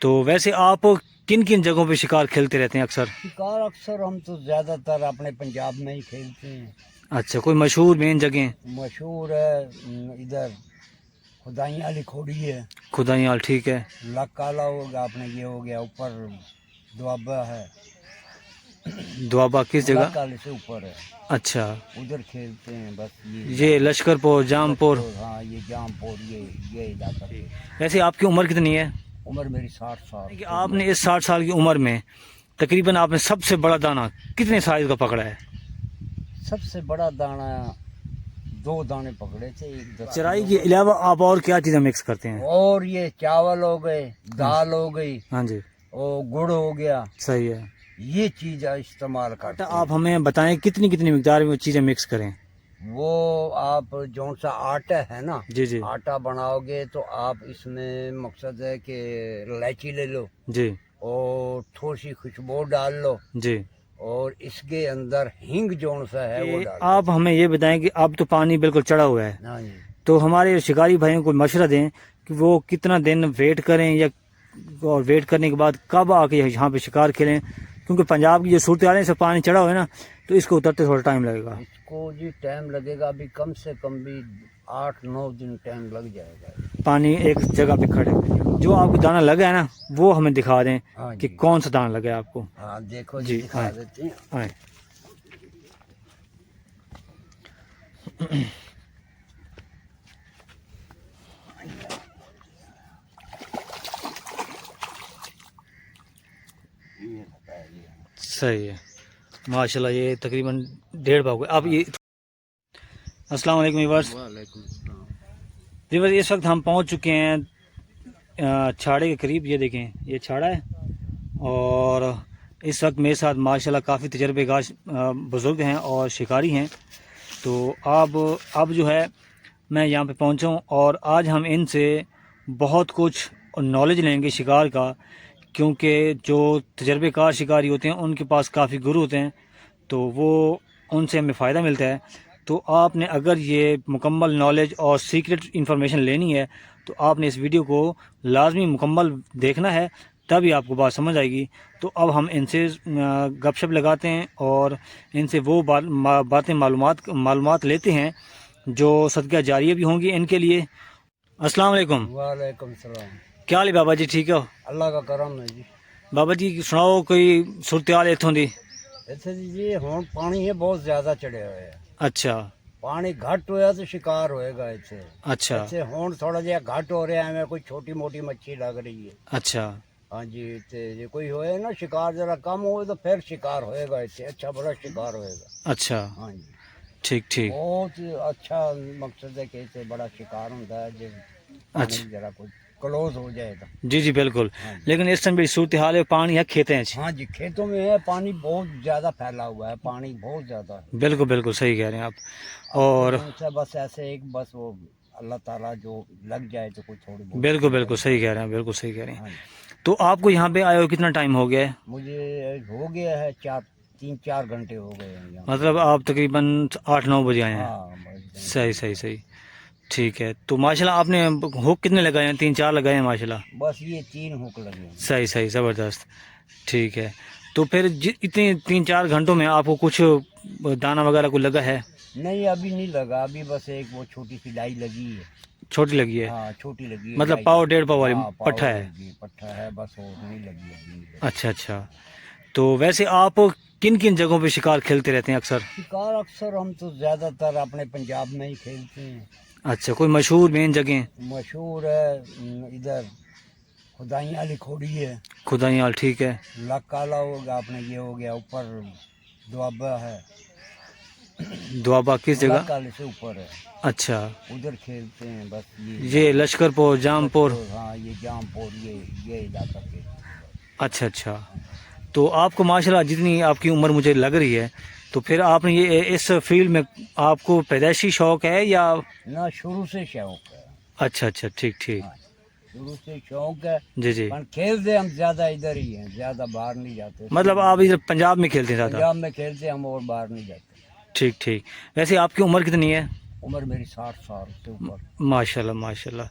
تو ویسے آپ کن کن جگہوں پہ شکار کھیلتے رہتے ہیں اکثر؟ شکار اکثر ہم تو زیادہ تر اپنے پنجاب میں ہی کھیلتے ہیں. اچھا، کوئی مشہور مین جگہیں؟ مشہور ہے ادھر خدائیں علی کھوڑی ہے، خدائیال، ٹھیک ہے. لکالا ہوگا اپنے، یہ ہو گیا اوپر دوابا ہے، دوابا کس جگہ؟ لکالے سے اوپر ہے، اچھا، ادھر کھیلتے ہیں. بس یہ لشکر پور، جام پور. ہاں یہ جام پور، یہ علاقہ کے. ویسے آپ کی عمر کتنی ہے؟ عمر میری 60 سال. کہ آپ نے اس 60 سال کی عمر میں تقریباً آپ نے سب سے بڑا دانہ کتنے سائز کا پکڑا ہے؟ سب سے بڑا دانا 2 دانے پکڑے تھے. ایک 10 چرائی کے علاوہ آپ اور کیا چیزیں مکس کرتے ہیں؟ اور یہ چاول ہو گئے، دال ہو گئی، ہاں جی، اور گڑ ہو گیا، صحیح ہے. یہ چیز استعمال کرتے ہیں. آپ ہمیں بتائیں کتنی مقدار میں چیزیں مکس کریں؟ وہ آپ جو سا آٹا ہے نا، جی جی آٹا بناؤ گے تو آپ اس میں مقصد ہے کہ الائچی لے لو جی اور تھوڑی سی خوشبو ڈال لو، جی. اور اس کے اندر ہینگ جون سا ہے وہ ڈال آپ ہمیں یہ بتائیں کہ اب تو پانی بالکل چڑھا ہوا ہے، دو. ہاں جی. تو ہمارے شکاری بھائیوں کو مشورہ دیں کہ وہ کتنا دن ویٹ کریں، یا اور ویٹ کرنے کے بعد کب آ کے یہاں پہ شکار کھیلیں، کیونکہ پنجاب کی جو صورتحال ہے، سے پانی چڑھا ہوا ہے نا، تو اس کو اترتے تھوڑا ٹائم لگے گا. اس کو جی ٹائم لگے گا، ابھی کم سے کم بھی 8-9 دن ٹائم لگ جائے گا. پانی ایک جگہ پہ کھڑے. جو آپ کو دانہ لگا ہے نا وہ ہمیں دکھا دیں ہاں کہ جی. کون سا دانہ لگا ہے آپ کو. ہاں دیکھو جی، جی، دکھا آئیں دیتے ہیں. آئیں. یہ بتائیے. صحیح ہے، ماشاء اللہ. یہ تقریباً 1.5 بھاگ. آپ یہ السلام علیکم ویورز. وعلیکم السلام. ویورز، اس وقت ہم پہنچ چکے ہیں چھاڑے کے قریب. یہ دیکھیں، یہ چھاڑا ہے، اور اس وقت میرے ساتھ ماشاءاللہ کافی تجربے کار بزرگ ہیں اور شکاری ہیں. تو اب جو ہے میں یہاں پہ پہنچا ہوں، اور آج ہم ان سے بہت کچھ نالج لیں گے شکار کا، کیونکہ جو تجربے کار شکاری ہوتے ہیں ان کے پاس کافی گرو ہوتے ہیں، تو وہ ان سے ہمیں فائدہ ملتا ہے. تو آپ نے اگر یہ مکمل نالج اور سیکرٹ انفارمیشن لینی ہے تو آپ نے اس ویڈیو کو لازمی مکمل دیکھنا ہے، تبھی آپ کو بات سمجھ آئے گی. تو اب ہم ان سے گپ شپ لگاتے ہیں اور ان سے وہ باتیں معلومات لیتے ہیں جو صدقہ جاریہ بھی ہوں گی ان کے لیے. السلام علیکم. وعلیکم السلام. کیا حال ہے بابا جی؟ ٹھیک ہو؟ اللہ کا کرم ہے جی. بابا جی سناؤ کوئی صورتحال اتوں دی. ایسے جی ہوں پانی ہے بہت زیادہ چڑھے ہوئے ہے. اچھا پانی گھٹ ہوا تو شکار ہوئے گا ایسے. اچھا ایسے ہوں تھوڑا جہا گھٹ ہو رہا ہے، ہمیں کوئی چھوٹی موٹی مچھلی لگ رہی ہے. اچھا ہاں جی. تے کوئی ہوئے نا شکار ذرا کم ہوئے تو پھر شکار ہوئے گا ایسے، اچھا بڑا شکار ہوئے گا. اچھا، ہاں جی. ٹھیک ٹھیک. بہت اچھا مقصد ہے کہ ایسے بڑا شکار ہوتا ہے جب پانی اچھا، ذرا کچھ کلوز ہو جائے گا. جی جی بالکل. ہاں جی. لیکن اس ٹائم بھی صورتحال ہے، پانی ہے کھیتے ہیں. ہاں جی کھیتوں میں ہے پانی، بہت زیادہ پھیلا ہوا ہے، پانی بہت زیادہ ہے. بالکل بالکل صحیح کہہ رہے ہیں آپ. اب تو اور جو سا بس ایسے ایک بس وہ اللہ تعالیٰ جو لگ جائے تو کوئی تھوڑی بہت. بالکل بالکل صحیح کہہ رہے ہیں، بالکل صحیح کہہ رہے ہاں ہیں. جی. تو آپ کو یہاں پہ آئے ہو کتنا ٹائم ہو گیا ہے؟ مجھے ہو گیا ہے 3-4 گھنٹے ہو گئے ہیں یہاں. مطلب آپ تقریباً 8-9 بجے آئے ہیں. ہاں صحیح صحیح صحیح، ٹھیک ہے. تو ماشاءاللہ آپ نے ہوک کتنے لگائے ہیں؟ 3-4 لگائے ہیں ماشاءاللہ. بس یہ 3 ہوک لگے ہیں. صحیح صحیح، زبردست، ٹھیک ہے. تو پھر اتنے 3-4 گھنٹوں میں آپ کو کچھ دانہ وغیرہ کو لگا ہے؟ نہیں ابھی نہیں لگا، ابھی بس ایک وہ چھوٹی سی لائی لگی ہے. چھوٹی لگی ہے؟ ہاں چھوٹی لگی ہے. مطلب لائی. 1.5 پاؤ والی ہاں پٹھا پاؤ ہے؟ لگی پٹھا ہے بس، اور نہیں لگی ابھی. اچھا اچھا. تو ویسے آپ کن کن جگہوں پہ شکار کھیلتے رہتے ہیں اکثر؟ شکار اکثر ہم تو زیادہ تر اپنے پنجاب میں ہی کھیلتے ہیں. اچھا، کوئی مشہور مین جگہیں؟ مشہور ہے ادھر خدائیں علی کھوڑی ہے، خدائیال، ٹھیک ہے. لکالا ہوگا اپنے، یہ ہو گیا اوپر دوابا ہے، دوابا کس جگہ؟ لکالے سے اوپر ہے. اچھا، ادھر کھیلتے ہیں بس. یہ لشکر پور، جام پور. ہاں یہ جام پور، یہ علاقہ کے. اچھا اچھا. تو آپ کو ماشاءاللہ جتنی آپ کی عمر مجھے لگ رہی ہے، تو پھر آپ نے یہ اس فیلڈ میں آپ کو پیدائشی شوق ہے یا؟ نہ شروع سے شوق ہے. اچھا اچھا، ٹھیک ٹھیک. ہاں شروع سے شوق ہے. جی جی. پر کھیلتے ہم زیادہ ادھر ہی ہیں، زیادہ باہر نہیں جاتے. مطلب آپ ادھر پنجاب میں کھیلتے ہیں زیادہ؟ پنجاب میں کھیلتے ہم، اور باہر نہیں جاتے. ٹھیک ٹھیک. ویسے آپ کی عمر کتنی ہے؟ عمر میری 60 سال سے اوپر. ماشاء اللہ ماشاء اللہ.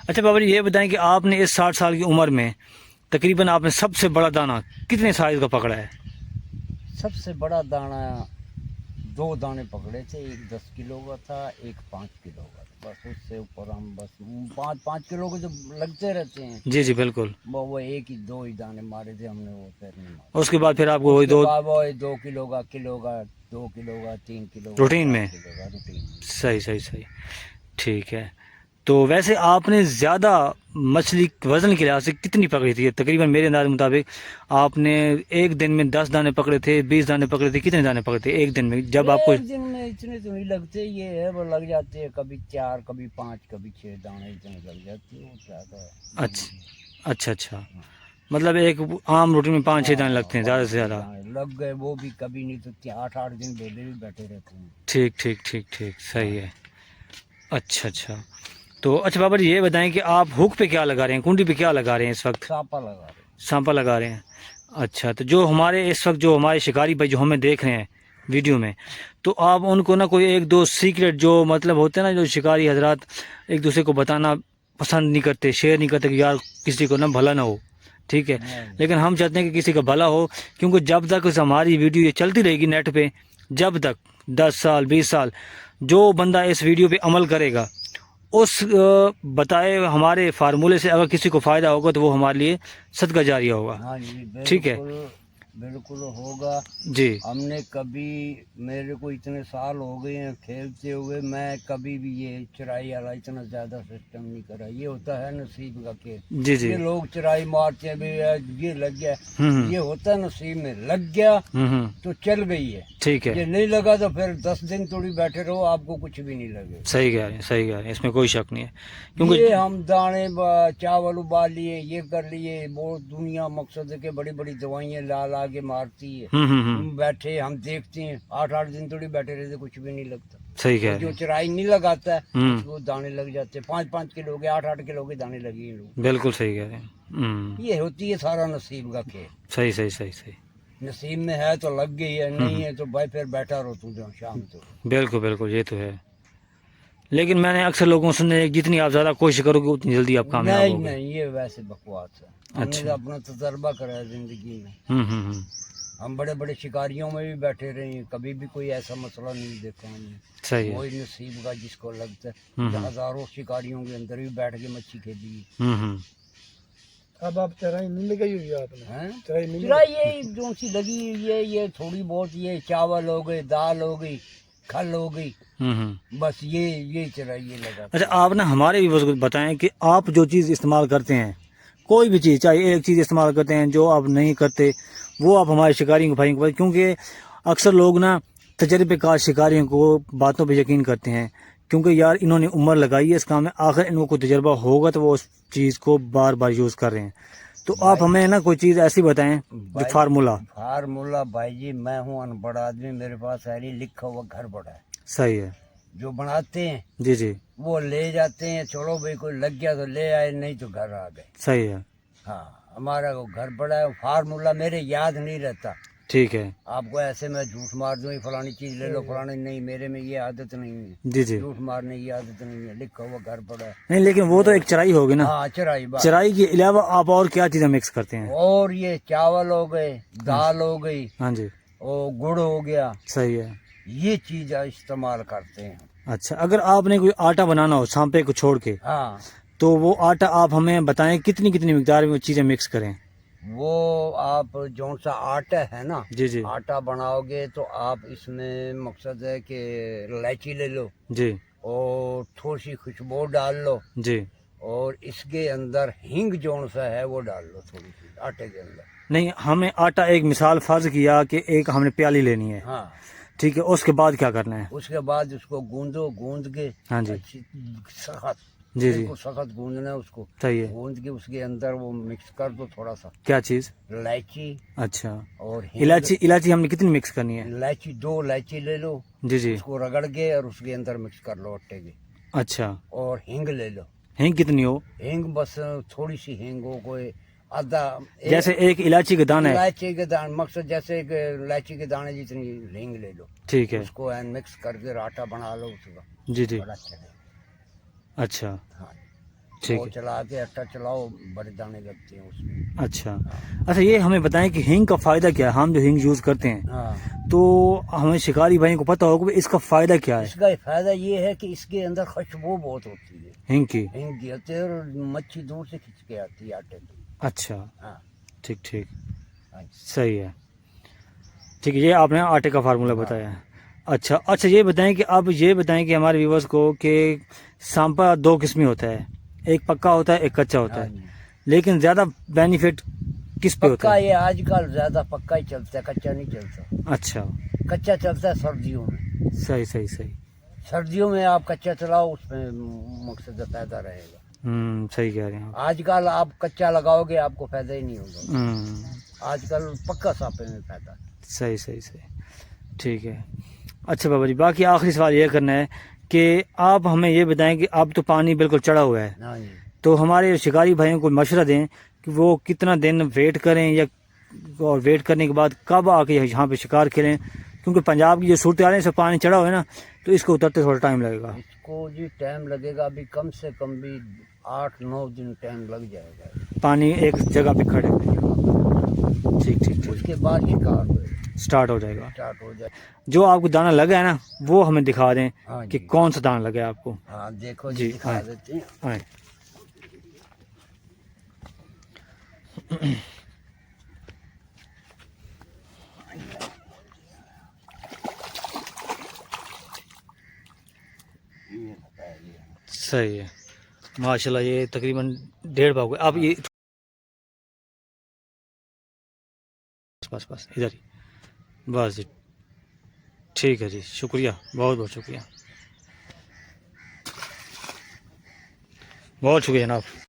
اچھا بابا جی یہ بتائیں کہ آپ نے اس 60 سال کی عمر میں تقریباً آپ نے سب سے بڑا دانہ کتنے سائز کا پکڑا ہے؟ سب سے بڑا دانا 2 دانے پکڑے تھے، ایک 10 کلو کا تھا، ایک 5 کلو کا تھا، بس اس سے اوپر ہم بس 5 کلو کے جو لگتے رہتے ہیں، جی جی بالکل. وہ ایک ہی 2 ہی دانے مارے تھے ہم نے، وہ پھر نہیں مارے. اس کے بعد پھر آپ کو اس وہی کے دو بعد وہ 2 کلو کا 2 کلو کا 3 کلو کا روٹین 4 میں. کلو کا روٹین میں. صحیح صحیح صحیح. ٹھیک ہے. تو ویسے آپ نے زیادہ مچھلی وزن کے لحاظ سے کتنی پکڑی تھی؟ تقریباً میرے انداز کے مطابق آپ نے ایک دن میں 10 دانے پکڑے تھے، 20 دانے پکڑے تھے، کتنے دانے پکڑے تھے ایک دن میں جب آپ کو؟ ایک دن میں اتنے تو نہیں لگتے، یہ ہے وہ لگ جاتے ہیں کبھی 4 کبھی 5 کبھی 6 دانے اتنے لگ جاتے ہیں، وہ زیادہ. اچھا اچھا اچھا. مطلب ایک عام روٹی میں 5-6 دانے لگتے ہیں زیادہ سے زیادہ. لگ گئے وہ بھی کبھی نہیں تو 8 دن بیلے بھی بیٹھے رہتے ہیں. ٹھیک ٹھیک ٹھیک ٹھیک صحیح ہے. اچھا اچھا. تو اچھا بابا جی یہ بتائیں کہ آپ ہک پہ کیا لگا رہے ہیں، کنڈی پہ کیا لگا رہے ہیں اس وقت؟ سانپا لگا رہے ہیں. سانپا لگا رہے ہیں. اچھا. تو جو ہمارے اس وقت جو ہمارے شکاری بھائی جو ہمیں دیکھ رہے ہیں ویڈیو میں، تو آپ ان کو نا کوئی 1-2 سیکریٹ جو مطلب ہوتے ہیں نا، جو شکاری حضرات ایک دوسرے کو بتانا پسند نہیں کرتے، شیئر نہیں کرتے کہ یار کسی کو نا بھلا نہ ہو، ٹھیک ہے، لیکن ہم چاہتے ہیں کہ کسی کا بھلا ہو، کیونکہ جب تک ہماری ویڈیو یہ چلتی رہے گی نیٹ پہ، جب تک 10 سال 20 سال جو بندہ اس ویڈیو پہ عمل کرے گا، اس بتائے ہمارے فارمولے سے اگر کسی کو فائدہ ہوگا تو وہ ہمارے لیے صدقہ جاریہ ہوگا. ہاں جی ٹھیک ہے بالکل بالکل ہوگا. جی. ہم نے کبھی، میرے کو اتنے سال ہو گئے ہیں کھیلتے ہوئے، میں کبھی بھی یہ چرائی والا اتنا زیادہ سسٹم نہیں کرا. یہ ہوتا ہے نصیب کا کھیل. جی جی. یہ لوگ چرائی مارتے ہیں بھی یہ لگ گیا، ہوں یہ ہوتا ہے نصیب میں، لگ گیا ہوں. تو چل گئی ہے. ٹھیک ہے. یہ نہیں لگا تو پھر 10 دن تھوڑی بیٹھے رہو، آپ کو کچھ بھی نہیں لگے. صحیح کہہ رہے ہیں صحیح کہہ رہے ہیں، اس میں کوئی شک نہیں ہے. یہ کیونکہ ہم دانے چاول ابال لیے، یہ کر لیے، وہ دنیا مقصد ہے کہ بڑی بڑی دوائیاں لا کے مارتی ہے. بیٹھے ہم دیکھتے ہیں، 8 دن تھوڑی بیٹھے رہتے، کچھ بھی نہیں لگتا. صحیح کہہ اور رہے جو ہیں. چرائی نہیں لگاتا ہے اس کو دانے لگ جاتے ہیں، 5 کلو کے 8 کلو کے دانے لگے ہیں لوگ. بالکل صحیح کہہ رہے ہیں. یہ ہوتی ہے سارا نصیب کا کھیل. صحیح صحیح صحیح صحیح. نصیب میں ہے تو لگ گئی ہے، نہیں ہے تو بھائی پھر بیٹھا رہو تو شام تو. بالکل بالکل یہ تو ہے. لیکن میں نے اکثر لوگوں سے سنا ہے کہ جتنی آپ زیادہ کوشش کرو گے اتنی جلدی آپ کامیاب نہیں ہوگے. نہیں، یہ ویسے بکواس ہے. ہم نے تو اپنا تجربہ کرا ہے زندگی میں. ہم بڑے بڑے شکاریوں میں بھی بیٹھے رہے ہیں، کبھی بھی کوئی ایسا مسئلہ نہیں دیکھا ہم نے. صحیح ہے. وہی نصیب کا جس کو لگتا ہے. ہزاروں شکاریوں کے اندر بھی بیٹھ کے مچھی کھیلی. اب آپ چرائی نہیں لگائی ہوئی آپ نے؟ چرائی یہی جو سی لگی ہوئی ہے، یہ تھوڑی بہت، یہ چاول ہو گئے، دال ہو گئی، کھل ہو گئی، بس یہ چرائی یہ لگا. اچھا آپ نا ہمارے بھی بتائیں کہ آپ جو چیز استعمال کرتے ہیں، کوئی بھی چیز، چاہے ایک چیز استعمال کرتے ہیں جو آپ نہیں کرتے، وہ آپ ہمارے شکاریوں کو بھائیوں کو، کیونکہ اکثر لوگ نا تجربے کار شکاریوں کو باتوں پہ یقین کرتے ہیں، کیونکہ یار انہوں نے عمر لگائی ہے اس کام میں، آخر ان کو کوئی تجربہ ہوگا تو وہ اس چیز کو بار بار یوز کر رہے ہیں. تو آپ ہمیں نا کوئی چیز ایسی بتائیں جو فارمولا بھائی جی، میں ہوں ان پڑھ آدمی، میرے پاس ہے لکھا ہوا گھر بڑا ہے. صحیح ہے. جو بناتے ہیں جی جی. وہ لے جاتے ہیں، چلو بھائی کوئی لگ گیا تو لے آئے، نہیں تو گھر آ گئے. صحیح ہے. ہاں ہمارا وہ گھر بڑا ہے. فارمولا میرے یاد نہیں رہتا. ٹھیک ہے. آپ کو ایسے میں جھوٹ مار دوں فلانی چیز لے لو فلانی، نہیں، میرے میں یہ عادت نہیں ہے. جی جی. جھوٹ مارنے کی عادت نہیں ہے، لکھا ہوا گھر پڑا ہے. نہیں لیکن وہ تو ایک چرائی ہوگی نا. ہاں چرائی بات. چرائی کے علاوہ آپ اور کیا چیزیں مکس کرتے ہیں؟ اور یہ چاول ہو گئے، دال ہو گئی، ہاں جی. اور گڑ ہو گیا. صحیح ہے. یہ چیز استعمال کرتے ہیں. اچھا اگر آپ نے کوئی آٹا بنانا ہو سانپے کو چھوڑ کے، ہاں تو وہ آٹا آپ ہمیں بتائیں کتنی مقدار میں وہ چیزیں مکس کریں؟ وہ آپ جون سا آٹا ہے نا، جی جی. آٹا بناؤ گے تو آپ اس میں مقصد ہے کہ الائچی لے لو جی. اور تھوڑی سی خوشبو ڈال لو. جی. اور اس کے اندر ہینگ جون سا ہے وہ ڈال لو تھوڑی سی آٹے کے اندر. نہیں ہمیں آٹا ایک مثال فرض کیا کہ ایک ہم نے پیالی لینی ہے، ہاں ٹھیک ہے، اس کے بعد کیا کرنا ہے؟ اس کے بعد اس کو گوند کے، ہاں جی. اچھی سخت، جی جی. سخت گوندنا ہے اس کو. صحیح ہے. گوند کے اس کے اندر وہ مکس کر دو تھوڑا سا. کیا چیز؟ الائچی. اچھا. اور الائچی ہم نے کتنی مکس کرنی ہے؟ الائچی 2 الائچی لے لو. جی جی. اس کو رگڑ کے اور اس کے اندر مکس کر لو آٹے کے. اچھا. اور ہینگ لے لو. ہینگ کتنی ہو؟ ہینگ بس تھوڑی سی ہینگ ہو، کوئی آدھا، جیسے ایک الائچی کا دانہ ہے. الائچی کے دانے مقصد جیسے ایک الائچی کے دانے جتنی ہینگ لے لو. ٹھیک ہے. اس کو مکس کر کے آٹا بنا لو اس کا. جی جی. بڑا چلے. اچھا. ہاں ٹھیک وہ ہے. چلا کے آٹا چلاؤ بڑے دانے لگتے ہیں اس میں. اچھا اچھا، یہ ہمیں بتائیں کہ ہینگ کا فائدہ کیا ہے؟ ہم جو ہینگ یوز کرتے ہیں ہاں تو ہمیں شکاری بھائیوں کو پتہ ہوگا کہ اس کا فائدہ کیا ہے اس کا فائدہ یہ ہے کہ اس کے اندر خوشبو بہت ہوتی ہے. ہینگ کی. ہینگ کی ہوتی ہے اور مچھی دور سے کھینچ کے آتی ہے آٹے کی. اچھا ہاں ٹھیک ٹھیک، ہاں. صحیح ہے. ٹھیک ہے، یہ آپ نے آٹے کا فارمولہ بتایا ہے. اچھا اچھا، یہ بتائیں کہ اب یہ بتائیں کہ ہمارے ویورز کو کہ سانپا دو قسمی ہوتا ہے، ایک پکا ہوتا ہے ایک کچا ہوتا ہاں ہے، جی. لیکن زیادہ بینیفٹ کس پہ ہوتا پکا ہے؟ یہ آج کل زیادہ پکا ہی چلتا ہے، کچا نہیں چلتا. اچھا کچا چلتا ہے سردیوں میں. صحیح صحیح صحیح. سردیوں میں آپ کچا چلاؤ اس میں مقصد فائدہ رہے گا. صحیح کہہ رہے ہیں آپ. آج کل آپ کچا لگاؤ گے آپ کو فائدہ ہی نہیں ہوگا. ہم، آج کل پکا سانپے میں فائدہ ہے. صحیح صحیح صحیح، ٹھیک ہے. اچھا بابا جی، باقی آخری سوال یہ کرنا ہے کہ آپ ہمیں یہ بتائیں کہ اب تو پانی بالکل چڑھا ہوا ہے، ہاں جی. تو ہمارے شکاری بھائیوں کو مشورہ دیں کہ وہ کتنا دن ویٹ کریں، یا اور ویٹ کرنے کے بعد کب آ کے یہاں پہ شکار کھیلیں، کیونکہ پنجاب کی جو صورتحال ہے اس سے پانی چڑھا ہوا ہے نا، تو اس کو اترتے تھوڑا ٹائم لگے گا. اس کو جی ٹائم لگے گا، ابھی کم سے کم بھی 8-9 دن ٹائم لگ جائے گا. پانی ایک جگہ پہ کھڑے. ٹھیک ٹھیک اس ٹھیک، کے بعد شکار ہوئے سٹارٹ ہو جائے گا. اسٹارٹ ہو جائے. جو آپ کو دانہ لگا ہے نا وہ ہمیں دکھا دیں ہاں کہ جی. کون سا دانہ لگا ہے آپ کو. ہاں دیکھو جی، جی دکھا آئیں. دیتے ہیں. آئیں. صحیح ہے، ماشاء اللہ. یہ تقریباً 1.5 باغ. آپ یہ بس بس ادھر ہی بس جی. ٹھیک ہے جی، شکریہ، بہت بہت شکریہ، بہت شکریہ جناب.